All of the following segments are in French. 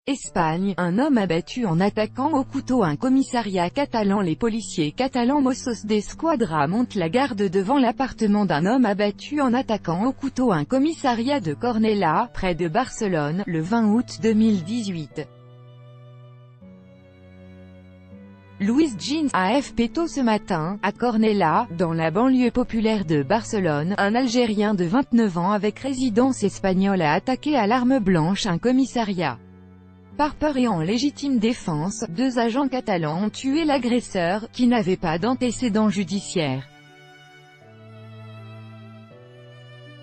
Espagne, un homme abattu en attaquant au couteau un commissariat catalan. Les policiers catalans Mossos d'Esquadra montent la garde devant l'appartement d'un homme abattu en attaquant au couteau un commissariat de Cornellà, près de Barcelone, le 20 août 2018. Luis Gins, AFP tôt ce matin, à Cornellà, dans la banlieue populaire de Barcelone, un Algérien de 29 ans avec résidence espagnole a attaqué à l'arme blanche un commissariat. Par peur et en légitime défense, 2 agents catalans ont tué l'agresseur, qui n'avait pas d'antécédent judiciaire.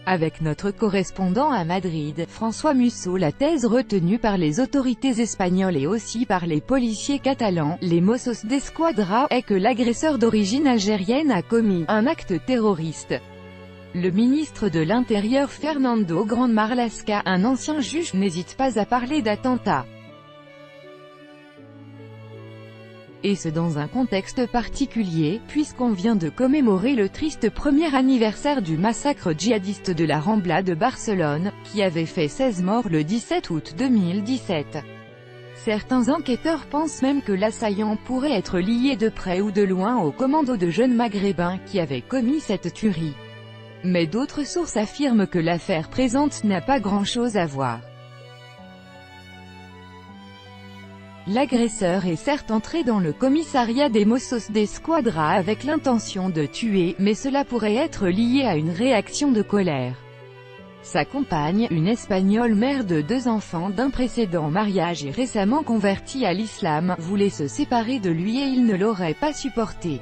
Avec notre correspondant à Madrid, François Musso, la thèse retenue par les autorités espagnoles et aussi par les policiers catalans, les Mossos d'Esquadra, est que l'agresseur d'origine algérienne a commis un acte terroriste. Le ministre de l'Intérieur Fernando Grande Marlaska, un ancien juge, n'hésite pas à parler d'attentat. Et ce dans un contexte particulier, puisqu'on vient de commémorer le triste premier anniversaire du massacre djihadiste de la Rambla de Barcelone, qui avait fait 16 morts le 17 août 2017. Certains enquêteurs pensent même que l'assaillant pourrait être lié de près ou de loin au commando de jeunes maghrébins qui avaient commis cette tuerie. Mais d'autres sources affirment que l'affaire présente n'a pas grand-chose à voir. L'agresseur est certes entré dans le commissariat des Mossos d'Esquadra avec l'intention de tuer, mais cela pourrait être lié à une réaction de colère. Sa compagne, une Espagnole mère de 2 enfants d'un précédent mariage et récemment convertie à l'islam, voulait se séparer de lui et il ne l'aurait pas supporté.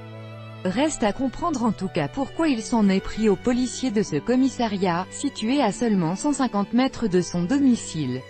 Reste à comprendre en tout cas pourquoi il s'en est pris aux policiers de ce commissariat, situé à seulement 150 mètres de son domicile.